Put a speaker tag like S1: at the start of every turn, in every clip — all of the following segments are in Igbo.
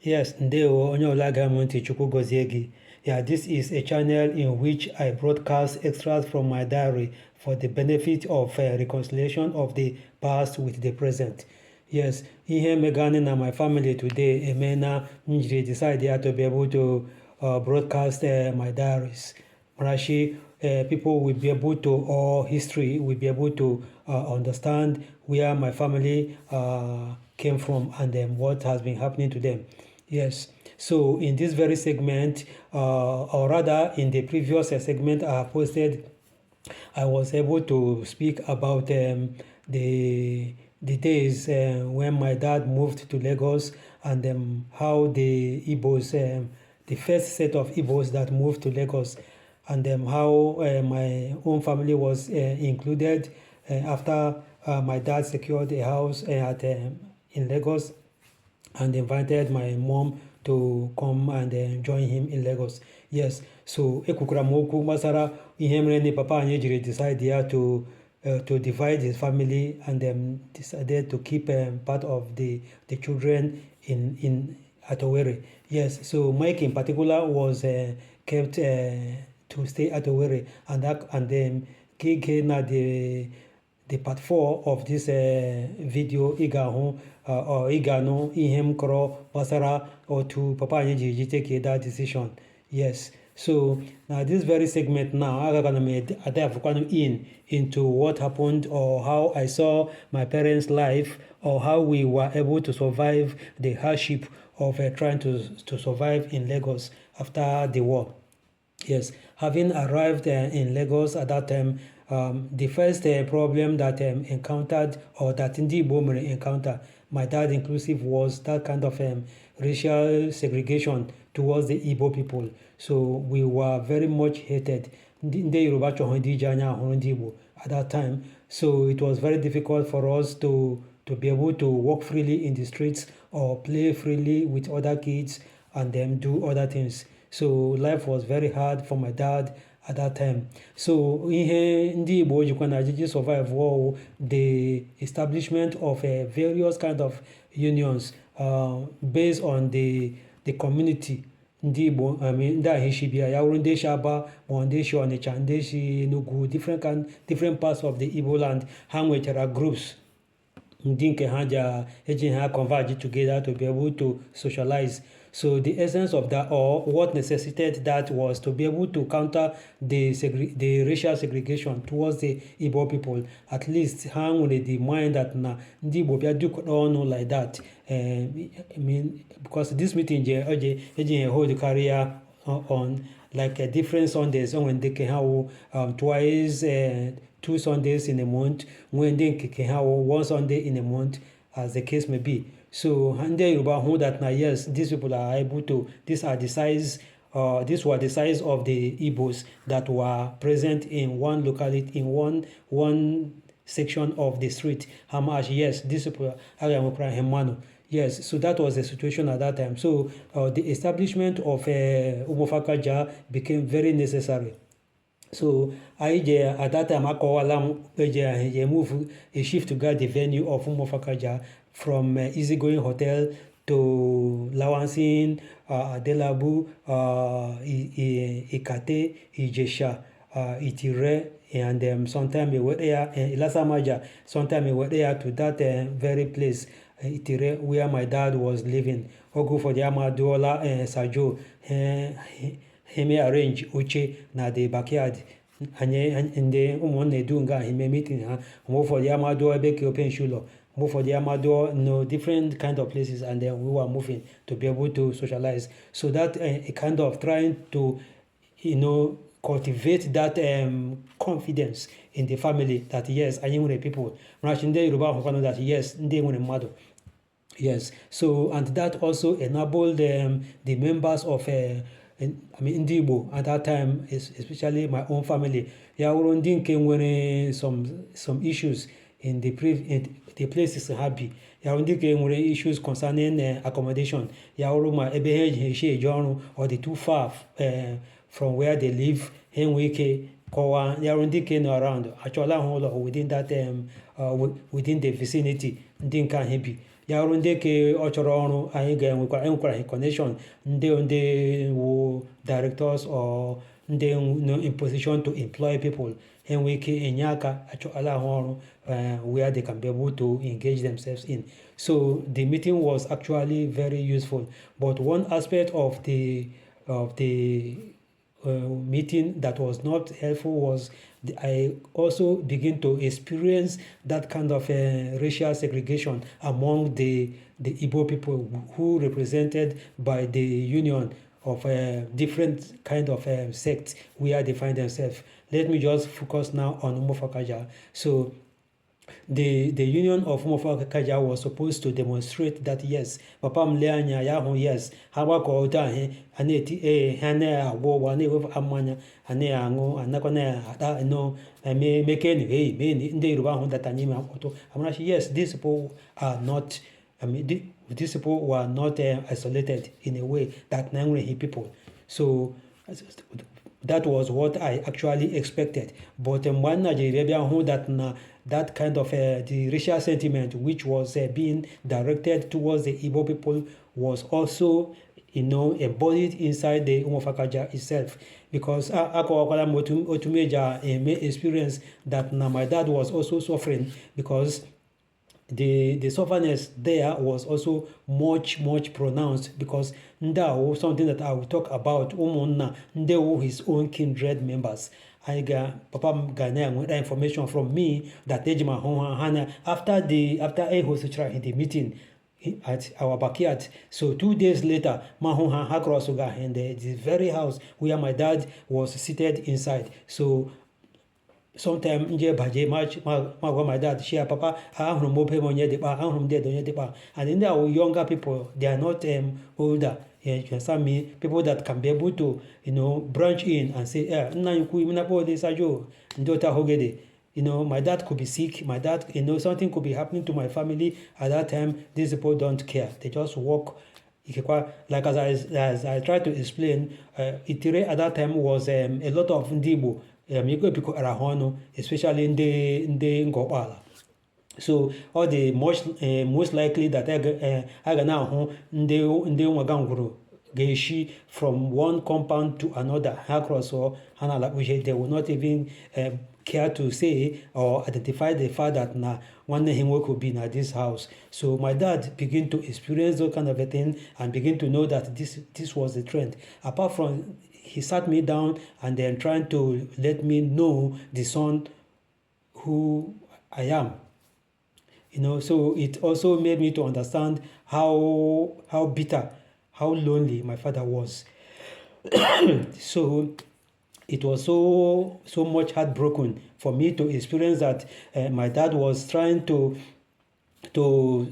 S1: Yes, ndewo onye ọbụla ga-eme ntị Chukwu gọzie gị. Yeah, this is a channel in which I broadcast extracts from my diary for the benefit of reconciliation of the past with the present. Yes, ihe megani na my family today emena m jiri decide ya to be able to broadcast my diaries. Marashi, people will be able to, or history will be able to understand where my family came from and what has been happening to them. Yes. So in this very segment, or rather in the previous segment I have posted, I was able to speak about the days when my dad moved to Lagos and how the Igbos, the first set of Igbos that moved to Lagos, and how my own family was included after my dad secured a house in Lagos and invited my mom to come and join him in Lagos. Yes, so ekwukwara m okwu gbasara ihe mere na papa anyị jiri decide ya to divide his family and decided to keep part of the children in at Owerri. Yes, so Mike in particular was kept to stay at Owerri, and then Kike na the part 4 of this video ị ga-ahụ or ị ga-anụ ihe m kọrọ gbasara otu papa anyị ji take that decision. Yes, so now this very segment now agagana m dive into what happened or how I saw my parents' life or how we were able to survive the hardship of trying to survive in Lagos after the war. Yes, having arrived in Lagos at that time, the first problem that encountered, or that Ndi Igbo mere encounter, my dad inclusive, was that kind of racial segregation towards the Igbo people. So we were very much hated. Ndị Yoruba chọrọ ndị ije anya hụrụ ndị Igbo at that time. So it was very difficult for us to be able to walk freely in the streets or play freely with other kids and then do other things. So life was very hard for my dad at that time. So ihe ndị Igbo jikwa na ajiji survive war, the establishment of various kind of unions based on the community. Ndị Igbo, ndị Ahishibia, ya wuru ndị Shaba, ma ndị Shi Onitsha, ndị Shi Enugu, different parts of the Igbo land, ha nwechara groups ndị nke ha eji ha converge together to be able to socialize. So the essence of that, or what necessitated that, was to be able to counter the racial segregation towards the Igbo people. At least hang with the mind that na ndị Igbo bịa dukọta ọnụ like that. Because this meeting eji hold the career on like different Sundays when they can have twice 2 Sundays in a month, when they can have 1 Sunday in a month, as the case may be. So Hande Yoruba who that now, yes, these people are able to, these were the size of the Igbos that were present in one locality, in one section of the street. How much? Yes, these people are yes, so that was the situation at that time. So the establishment of Umofakaja became very necessary. So at that time I move a shift to guard the venue of Umofakaja from Easygoing Hotel to Lawansin, Adelabu, Ikate, Ijesha, Itire, and sometime we were there, Ilasamaja, sometime we were there to that very place, Itire, where my dad was living. Ogo for the Amadola Sajo, he arrange uche na the backyard. Ndị ụmụnne du nga ime meeting ha mgbe ụfọdụ ya mado ebe ka open shulo, mgbe ụfọdụ ya mado no different kind of places, and then we were moving to be able to socialize. So that a kind of trying to cultivate that confidence in the family that yes, anyị nwere people. Marachi ndị Yoruba hụkwanụ that yes, ndị nwere mmadụ. Yes, so and that also enabled the members of Ndi Igbo at that time, especially my own family, ya wuru ndị nke nwere some issues in the places ha bi. Ya wuru ndị nke nwere issues concerning accommodation. Ya wuru ma ebe ha eji ọrụ or the too far from where they live, ha enwe ike kọwaa. Ya wuru ndị nke nọ around achọla ha ụlọ within that within the vicinity ndị nke ahụ bi. ya ọrụ ndị ke ọ chọrọ ọrụ anyị enwekwara connection ndị wu directors or ndị in position to employ people enwe ike enye aka achọala ahụ ọrụ where they can be able to engage themselves in. So the meeting was actually very useful, but one aspect of the meeting that was not helpful was I also begin to experience that kind of racial segregation among the Igbo people who represented by the union of different kind of sects where they find themselves. Let me just focus now on Umofakaja. So the union of Umofakaja was supposed to demonstrate that yes, Papa Mleanya Yahu, yes, Hawako Otahe, Aneti, Hane, War, Wane with Amanya, Ane Ango, Anakone, no, I may make any way, in the Ruban that Anima Auto. I'm not yes, these people are not, these people were not isolated in a way that Nangrehi people. So that was what I actually expected. But one Nigeria who that kind of the racial sentiment which was being directed towards the Igbo people was also embodied inside the Umofakaja itself, because Otumeja experience that my dad was also suffering, because the sufferness there was also much pronounced, because Ndao, something that I will talk about, Umonna Ndeo, his own kindred members. I got Papa Ghana with information from me that Ejima Hana after a hosted in the meeting at our backyard. So 2 days later, Mahonha Hakrosuga in the very house where my dad was seated inside. So sometime nje baje my dad share Papa ahum mope monye de ba ahum de donye de ba, and in our younger people, they are not older. You understand me? People that can be able to branch in and say my dad could be sick, my dad something could be happening to my family at that time. These people don't care, they just walk. Like as I tried to explain, Itire at that time was a lot of Ndibo, especially in the Ngopala. So all the most likely that I now they Geishi from one compound to another across or they will not even care to say or identify the fact that one day him could be in this house. So my dad began to experience those kind of a thing and begin to know that this was the trend. Apart from he sat me down and then trying to let me know the son who I am. So it also made me to understand how bitter, how lonely my father was. So it was so much heartbroken for me to experience that my dad was trying to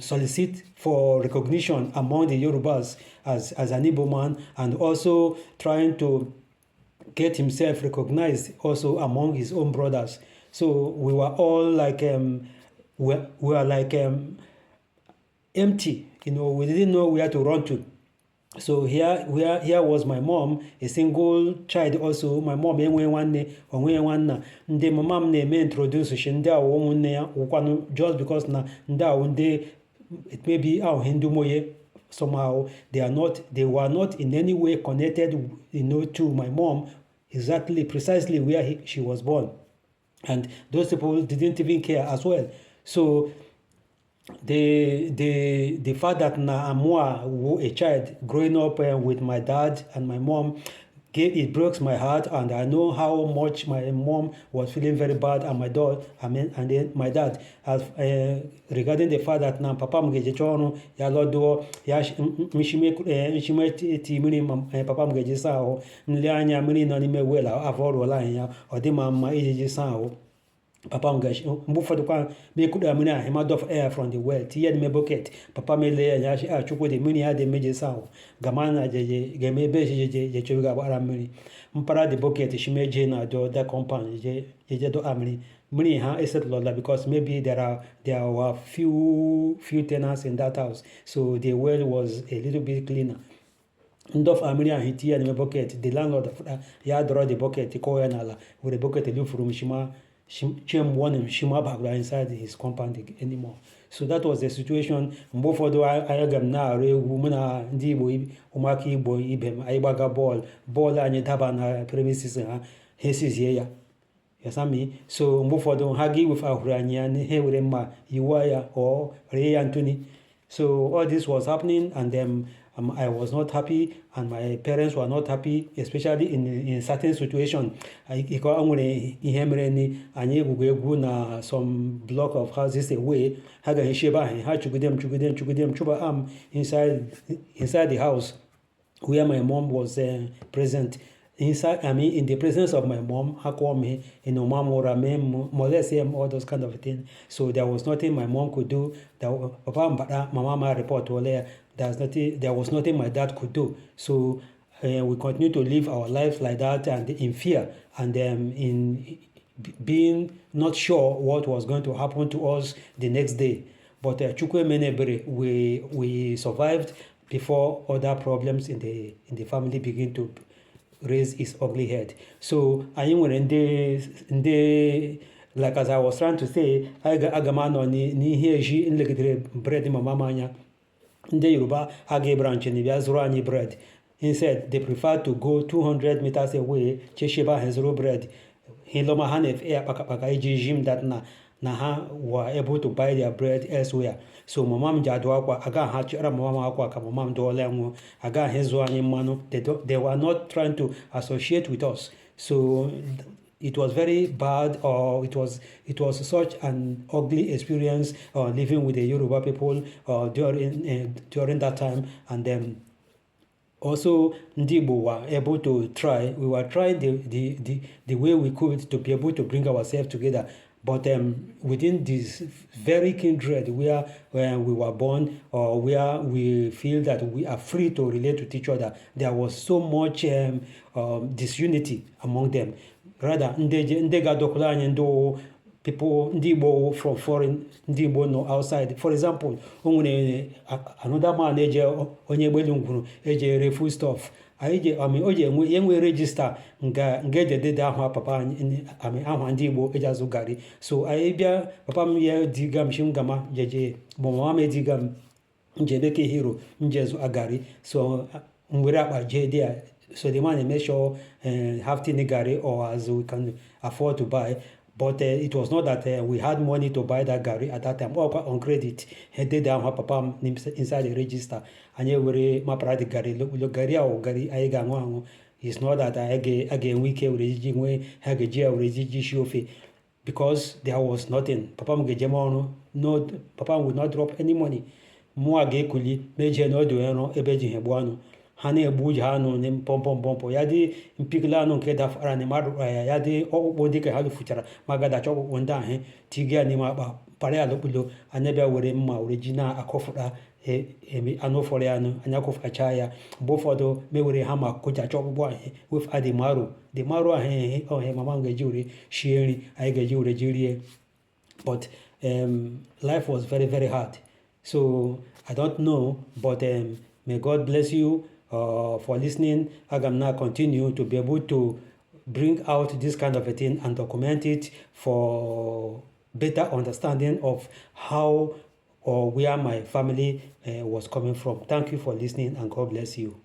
S1: solicit for recognition among the Yorubas as an Igbo man, and also trying to get himself recognized also among his own brothers. So we were all like we were like empty, we didn't know where to run to. So here was my mom, a single child also. My mom the mom me introduce just because it may be our Hindu moye somehow they were not in any way connected to my mom precisely where she was born, and those people didn't even care as well. So the fact that I'm a child growing up with my dad and my mom, it breaks my heart, and I know how much my mom was feeling very bad, and my dad, and then my dad, as regarding the fact that papa mgeje chono ya lodo ya mishime papa mgeje sao mlianya mini na nimewela avoro la ya odima ma ije sao. Papa mbufa kwa me kuda muna hima dof air from the well tiye me bucket papa me le ya shi a chuko de muni ya de meje sawo gamana je game be je chuga bara muni mpara de bucket shi meje na do that compound je do amri muni ha is it lola, because maybe there were few tenants in that house, so the well was a little bit cleaner. Ndof amri a hiti ya me bucket, the landlord ya draw the bucket ko ya nala with the bucket look from shima Shim one Shima inside his compound anymore. So that was the situation. Mgbe ụfọdụ aga m na-arụ egwu mụ na ndị Igbo ụmụaka Igbo ibe m anyị gbaga bọọlụ anyị daba na premises ha esizie ya yasami. So mgbe ụfọdụ ha ga iwefe ahụrụ anyị ya ha were mma iwu ya ọ ree ya ntụni. So all this was happening, and I was not happy, and my parents were not happy, especially in certain situation. Because nwere ihe mere ni anyị egwugo egwu na some block of houses away. Ha ga-eshebe ahụ ha chụgide m chụba am inside the house where my mom was present. Inside, in the presence of my mom, ha called me, mom or molest him, all those kind of things. So there was nothing my mom could do. Papa, my mama report to there was nothing my dad could do. So we continued to live our lives like that, and in fear, and in being not sure what was going to happen to us the next day. But we survived before other problems in the family begin to raise its ugly head. So anyị nwere ndị like as I was trying to say, aga m anọ n'ihe eji nlegidere bread mama m anya. Ndị Yoruba aga branch na bịa zụrụ anyị bread. Instead, they prefer to go 200 meters away cheshebe ahụ zụrụ bread. Hiloma ha na-efe ya kpakakpaka iji jim that na ha were able to buy their bread elsewhere. So mama m ji adụ akwa aga ha chịara mama m akwa ka mama m dụọla ya nwụọ aga ha zụọ anyị mmanụ. They were not trying to associate with us. So it was very bad, or it was such an ugly experience living with the Yoruba people during that time. And then also ndị Igbo were able to we were trying the way we could to be able to bring ourselves together. But within this very kindred where we were born, or where we feel that we are free to relate with each other, there was so much disunity among them. Rather, ndị ga-adọkụla anyị ndị people, ndị Igbo from foreign, ndị Igbo no outside. For example, o nwere another man onye egbelu ngwuru ere food stuff. O ji enwe regista nga ejedede ahụ papa ahụ ndị Igbo eji azụ gari. So anyị bịa papa m ya diga m shingama jeje mama m ediga m njebeke hero njezu agari. So nwere akpa je there. So the man made sure have tini gari, or as we can afford to buy. But it was not that we had money to buy that gari at that time. On credit, he did down papa inside the register. And you were my private gari. Look, gari or gari, I got. It's not that I again week origin way, Hagagia origin shofi, because there was nothing. Papa no, papa would not drop any money. Mua gekuli, major no do ebeji hebuano. Ha na-egbu ji ha nụ pọmpọmpọmpọ ya dị mpigala anụ nke dafara na mmadụ ya dị ọkpụkpụ dị ka ha lufuchara ma gadacha ọkpụkpụ ndị ahụ tiga n'ime akpa para ya lokpulo anya bịa were mma were ji na-akọfụta anụ ụfọdụ ya anụ anya kọfụtacha ya. Mgbe ụfọdụ mewere ha ma kụchacha ọkpụkpụ ahụ wefa dị marụ ahụ ọhịa mama m ga-eji were shie nri anyị ga-eji were ji rie. But life was very, very hard. So I don't know, but may God bless you for listening. I'm now continue to be able to bring out this kind of a thing and document it for better understanding of how or where my family was coming from. Thank you for listening, and God bless you.